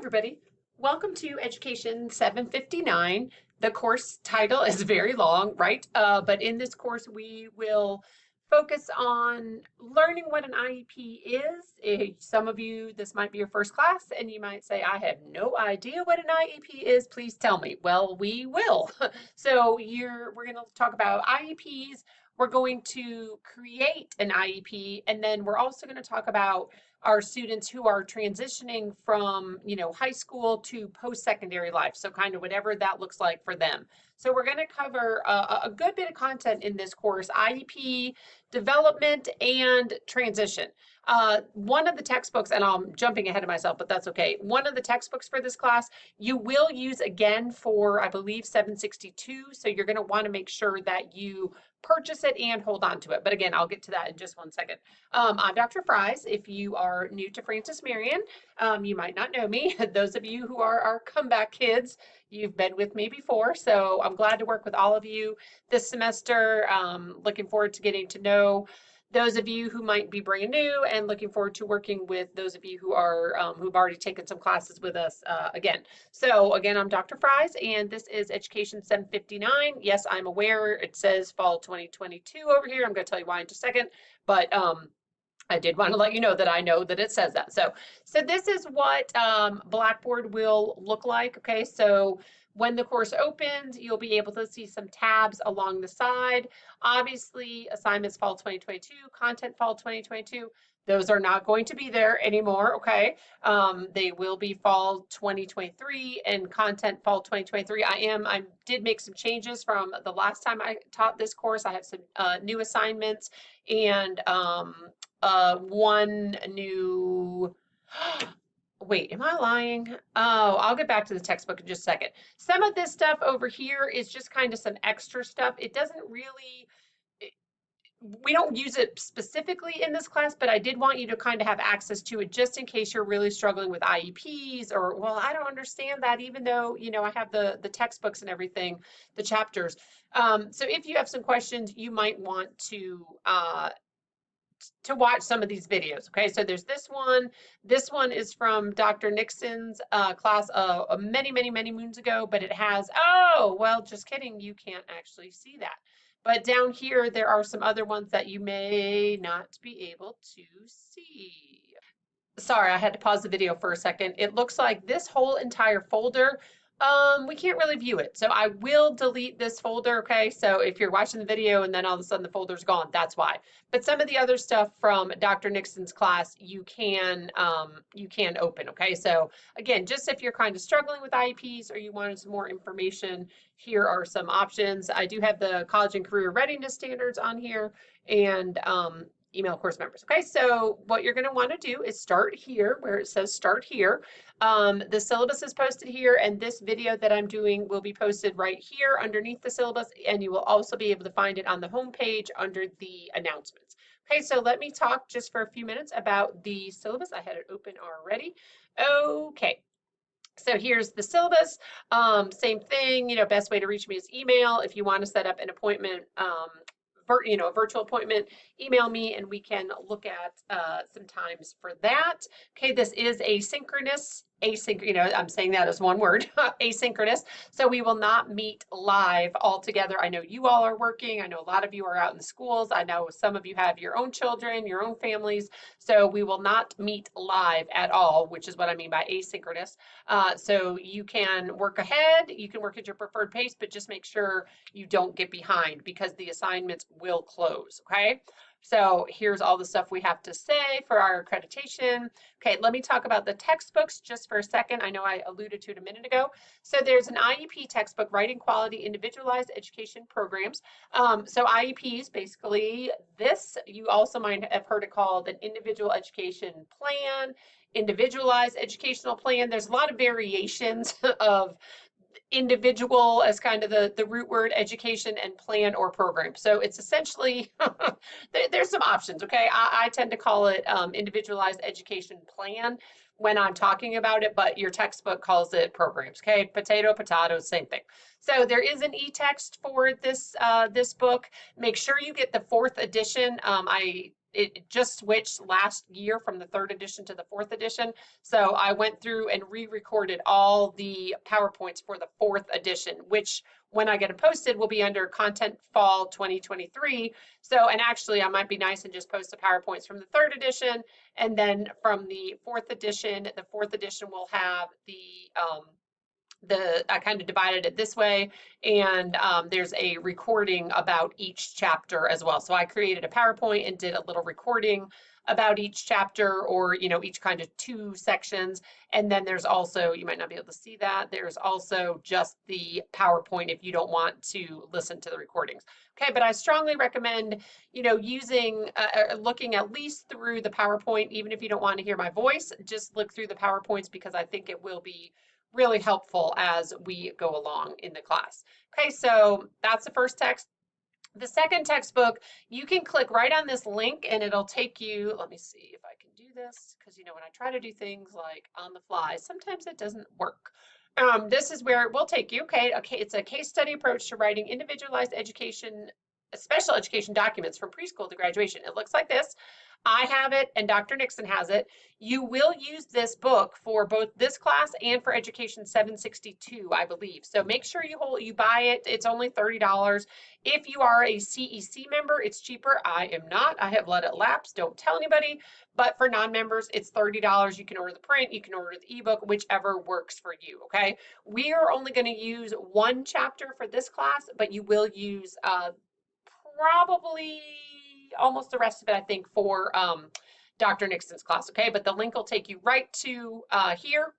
everybody. Welcome to Education 759. The course title is very long, right? But in this course, we will focus on learning what an IEP is. Some of you, this might be your first class, and you might say, I have no idea what an IEP is. Please tell me. Well, we will. So we're going to talk about IEPs. We're going to create an IEP, and then we're also going to talk about our students who are transitioning from, high school to post-secondary life. So kind of whatever that looks like for them. So we're going to cover a good bit of content in this course: IEP, development, and transition. One of the textbooks, and I'm jumping ahead of myself, but that's okay. One of the textbooks for this class, you will use again for, I believe, 762. So you're going to want to make sure that you purchase it and hold on to it. But again, I'll get to that in just one second. I'm Dr. Fries. If you are new to Francis Marion, you might not know me. Those of you who are our comeback kids, you've been with me before. So I'm glad to work with all of you this semester. Looking forward to getting to know those of you who might be brand new, and looking forward to working with those of you who are who've already taken some classes with us again. So again, I'm Dr. Fries, and this is Education 759. Yes, I'm aware it says fall 2022 over here. I'm going to tell you why in just a second, but I did want to let you know that I know that it says that. So this is what Blackboard will look like. Okay, so when the course opens, you'll be able to see some tabs along the side. Obviously, assignments fall 2022, content fall 2022. Those are not going to be there anymore, okay? They will be fall 2023 and content fall 2023. I did make some changes from the last time I taught this course. I have some new assignments and one new, wait, am I lying? Oh, I'll get back to the textbook in just a second. Some of this stuff over here is just kind of some extra stuff. It doesn't really, we don't use it specifically in this class, but I did want you to kind of have access to it just in case you're really struggling with IEPs or, well, I don't understand that, even though, I have the textbooks and everything, the chapters. So if you have some questions, you might want to watch some of these videos. Okay, so there's this one. This one is from Dr. Nixon's class many moons ago, but it has, oh, well, just kidding, you can't actually see that. But down here, there are some other ones that you may not be able to see. Sorry, I had to pause the video for a second. It looks like this whole entire folder, we can't really view it. So I will delete this folder, okay? So if you're watching the video and then all of a sudden the folder's gone, that's why. But some of the other stuff from Dr. Nixon's class, you can open, okay? So again, just if you're kind of struggling with IEPs or you wanted some more information, here are some options. I do have the college and career readiness standards on here, and email course members. Okay, so what you're going to want to do is start here where it says start here. The syllabus is posted here, and this video that I'm doing will be posted right here underneath the syllabus, and you will also be able to find it on the home page under the announcements. Okay, so let me talk just for a few minutes about the syllabus. I had it open already. Okay. So here's the syllabus. Same thing, best way to reach me is email. If you want to set up an appointment, a virtual appointment, email me and we can look at some times for that. Okay, this is asynchronous. I'm saying that as one word, asynchronous. So we will not meet live all together. I know you all are working. I know a lot of you are out in the schools. I know some of you have your own children, your own families. So we will not meet live at all, which is what I mean by asynchronous. So you can work ahead, you can work at your preferred pace, but just make sure you don't get behind because the assignments will close, okay? So here's all the stuff we have to say for our accreditation. Okay, let me talk about the textbooks just for a second. I know I alluded to it a minute ago. So there's an IEP textbook, Writing Quality Individualized Education Programs. So IEPs, basically this, you also might have heard it called an individual education plan, individualized educational plan. There's a lot of variations of individual as kind of the root word, education, and plan or program. So it's essentially, there's some options, okay? I tend to call it individualized education plan when I'm talking about it, but your textbook calls it programs, okay? Potato, same thing. So there is an e-text for this book. Make sure you get the 4th edition. I it just switched last year from the 3rd edition to the 4th edition. So I went through and re-recorded all the PowerPoints for the 4th edition, which when I get them posted will be under Content Fall 2023. So, and actually I might be nice and just post the PowerPoints from the 3rd edition, and then from the 4th edition will have I kind of divided it this way, and there's a recording about each chapter as well. So I created a PowerPoint and did a little recording about each chapter, or each kind of 2 sections. And then there's also, you might not be able to see that, there's also just the PowerPoint if you don't want to listen to the recordings. Okay, but I strongly recommend using looking at least through the PowerPoint. Even if you don't want to hear my voice, just look through the PowerPoints, because I think it will be really helpful as we go along in the class. Okay, so that's the first text. The second textbook, you can click right on this link and it'll take you, let me see if I can do this, because when I try to do things like on the fly, sometimes it doesn't work. This is where it will take you. Okay, it's a case study approach to writing individualized education, special education documents from preschool to graduation. It looks like this. I have it and Dr. Nixon has it. You will use this book for both this class and for Education 762, I believe. So make sure you buy it. It's only $30. If you are a CEC member, it's cheaper. I am not. I have let it lapse. Don't tell anybody. But for non-members, it's $30. You can order the print, you can order the ebook, whichever works for you, okay? We are only going to use 1 chapter for this class, but you will use probably almost the rest of it, I think, for Dr. Nixon's class, okay? But the link will take you right to here.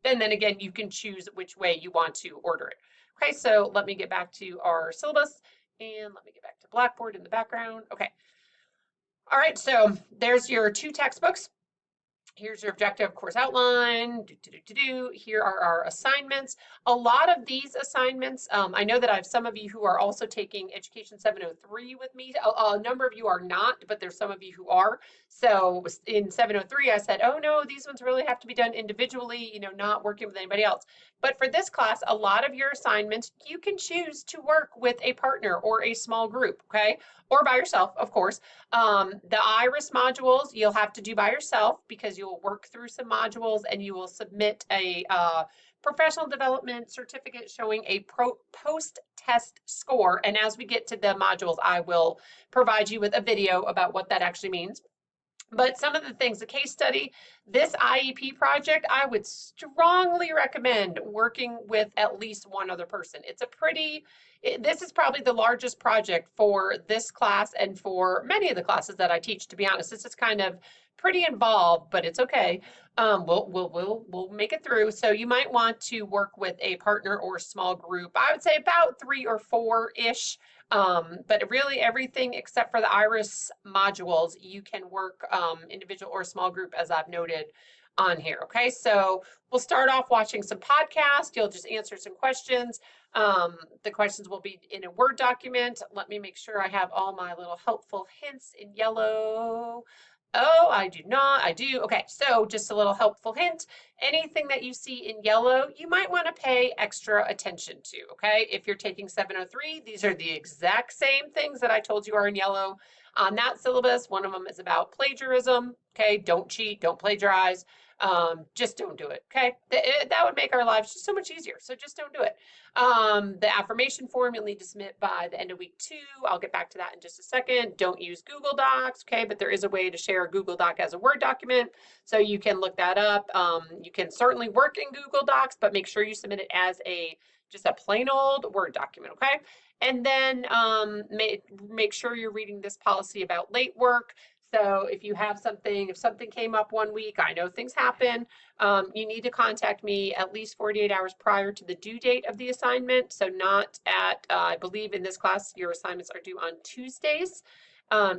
And then again, you can choose which way you want to order it. Okay, so let me get back to our syllabus, and let me get back to Blackboard in the background. Okay. All right, so there's your 2 textbooks. Here's your objective course outline. Here are our assignments. A lot of these assignments, I know that I have some of you who are also taking Education 703 with me. A number of you are not, but there's some of you who are. So in 703, I said, oh no, these ones really have to be done individually, not working with anybody else. But for this class, a lot of your assignments, you can choose to work with a partner or a small group, okay? Or by yourself, of course. The IRIS modules you'll have to do by yourself, because you'll work through some modules and you will submit a professional development certificate showing a post-test score. And as we get to the modules, I will provide you with a video about what that actually means. But some of the things, the case study, this IEP project, I would strongly recommend working with at least one other person. This is probably the largest project for this class and for many of the classes that I teach, to be honest. This is kind of pretty involved, but it's okay. We'll make it through. So you might want to work with a partner or small group. I would say about 3 or 4-ish. But really everything except for the IRIS modules, you can work individual or small group, as I've noted on here. Okay, so we'll start off watching some podcasts. You'll just answer some questions. The questions will be in a Word document. Let me make sure I have all my little helpful hints in yellow. Oh, I do not. I do. Okay, so just a little helpful hint. Anything that you see in yellow, you might want to pay extra attention to, okay? If you're taking 703, these are the exact same things that I told you are in yellow on that syllabus. One of them is about plagiarism, okay? Don't cheat, don't plagiarize. Just don't do it, okay? That would make our lives just so much easier, so just don't do it. The affirmation form you'll need to submit by the end of week 2. I'll get back to that in just a second. Don't use Google Docs, okay? But there is a way to share a Google Doc as a Word document, so you can look that up. You can certainly work in Google Docs, but make sure you submit it as just a plain old Word document, okay? And then make sure you're reading this policy about late work. So if something came up one week, I know things happen, you need to contact me at least 48 hours prior to the due date of the assignment. So not at, I believe in this class, your assignments are due on Tuesdays.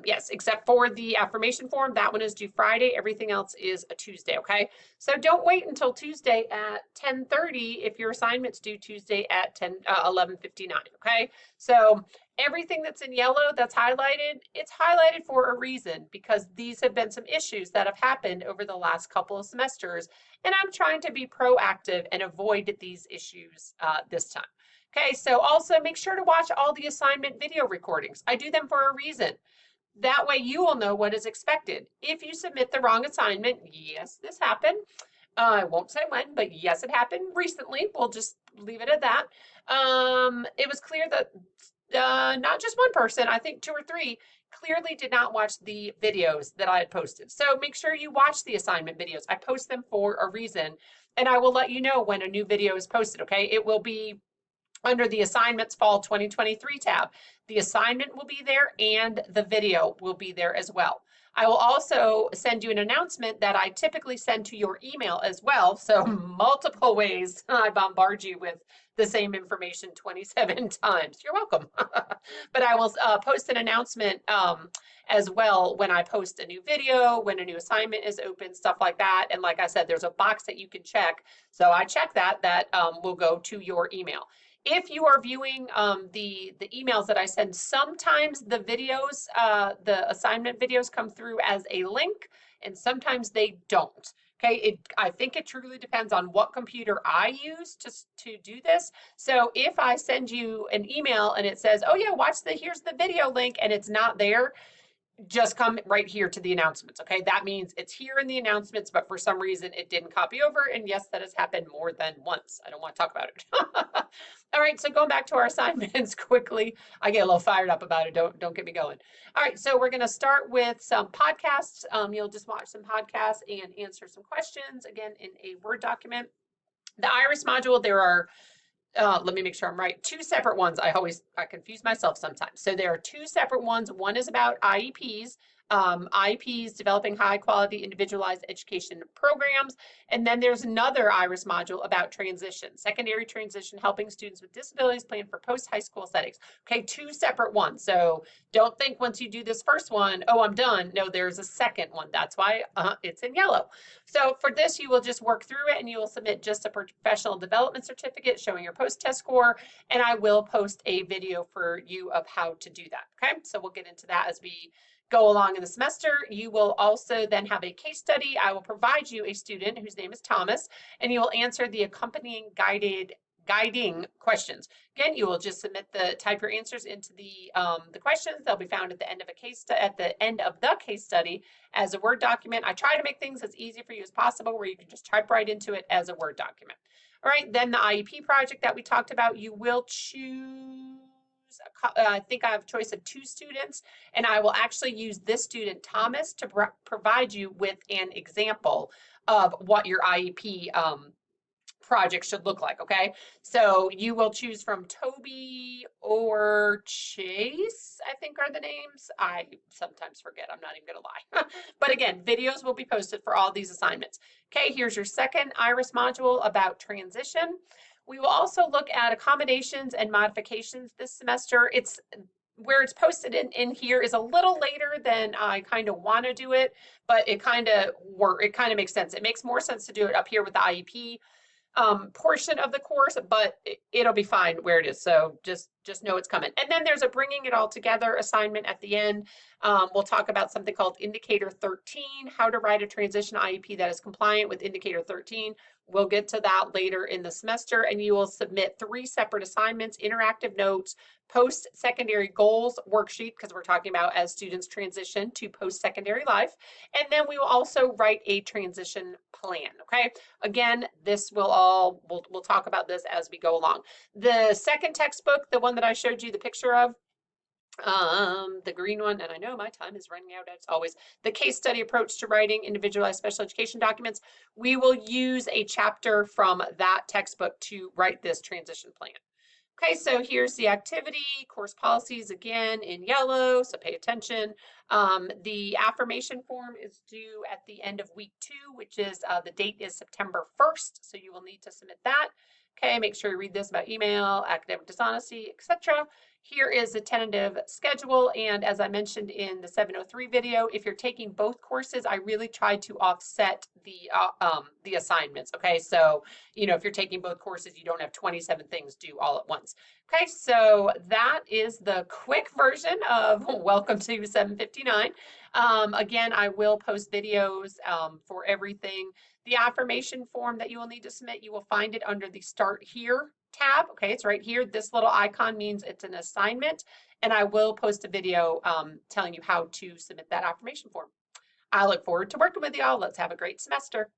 Yes, except for the affirmation form, that one is due Friday. Everything else is a Tuesday, okay? So don't wait until Tuesday at 10:30 if your assignment's due Tuesday at 11:59, okay? So everything that's in yellow that's highlighted, it's highlighted for a reason, because these have been some issues that have happened over the last couple of semesters, and I'm trying to be proactive and avoid these issues this time. Okay, so also make sure to watch all the assignment video recordings. I do them for a reason. That way you will know what is expected. If you submit the wrong assignment, yes, this happened. I won't say when, but yes, it happened recently. We'll just leave it at that. It was clear that not just one person, I think two or three, clearly did not watch the videos that I had posted. So make sure you watch the assignment videos. I post them for a reason, and I will let you know when a new video is posted, okay? It will be under the assignments fall 2023 tab. The assignment will be there and the video will be there as well. I will also send you an announcement that I typically send to your email as well. So multiple ways I bombard you with the same information 27 times. You're welcome. But I will post an announcement as well when I post a new video, when a new assignment is open, stuff like that. And like I said, there's a box that you can check. So I check that will go to your email. If you are viewing the emails that I send, sometimes the videos, the assignment videos come through as a link, and sometimes they don't. Okay, I think it truly depends on what computer I use to do this. So if I send you an email and it says, oh yeah, here's the video link, and it's not there, just come right here to the announcements, okay? That means it's here in the announcements, but for some reason it didn't copy over, and yes, that has happened more than once. I don't want to talk about it. All right, so going back to our assignments quickly. I get a little fired up about it, don't get me going. All right, so we're gonna start with some podcasts. You'll just watch some podcasts and answer some questions, again, in a Word document. The IRIS module, there are let me make sure I'm right. Two separate ones. I confuse myself sometimes. So there are two separate ones. One is about IEPs, IEPs, developing high quality individualized education programs. And then there's another IRIS module about transition, secondary transition, helping students with disabilities plan for post-high school settings. Okay, two separate ones. So don't think once you do this first one, oh, I'm done. No, there's a second one. That's why it's in yellow. So for this, you will just work through it and you will submit just a professional development certificate showing your post-test score. And I will post a video for you of how to do that. Okay, so we'll get into that as we go along in the semester. You will also then have a case study. I will provide you a student whose name is Thomas, and you will answer the accompanying guiding questions. Again, you will just type your answers into the questions. They'll be found at the end of the case study as a Word document. I try to make things as easy for you as possible, where you can just type right into it as a Word document. All right, then the IEP project that we talked about, you will choose, I think I have a choice of 2 students, and I will actually use this student, Thomas, to provide you with an example of what your IEP project should look like, okay? So you will choose from Toby or Chase, I think are the names. I sometimes forget, I'm not even gonna lie. But again, videos will be posted for all these assignments. Okay, here's your second IRIS module about transition. We will also look at accommodations and modifications this semester. It's where it's posted in here is a little later than I kind of want to do it, but it kind of makes sense. It makes more sense to do it up here with the IEP portion of the course, but it'll be fine where it is. So just know it's coming. And then there's a bringing it all together assignment at the end. We'll talk about something called Indicator 13, how to write a transition IEP that is compliant with Indicator 13. We'll get to that later in the semester, and you will submit 3 separate assignments, interactive notes, post-secondary goals worksheet, because we're talking about as students transition to post-secondary life. And then we will also write a transition plan, okay? Again, we'll talk about this as we go along. The second textbook, the one that I showed you the picture of, the green one, and I know my time is running out as always, the case study approach to writing individualized special education documents. We will use a chapter from that textbook to write this transition plan. Okay, so here's the activity, course policies again in yellow, so pay attention. The affirmation form is due at the end of week 2, which is the date is September 1st, so you will need to submit that. Okay, make sure you read this about email, academic dishonesty, etc. Here is the tentative schedule, and as I mentioned in the 703 video, if you're taking both courses, I really try to offset the assignments, okay? So, if you're taking both courses, you don't have 27 things due all at once. Okay, so that is the quick version of Welcome to 759. Again, I will post videos for everything. The affirmation form that you will need to submit, you will find it under the Start Here tab. Okay, it's right here. This little icon means it's an assignment, And I will post a video telling you how to submit that affirmation form. I look forward to working with y'all. Let's have a great semester.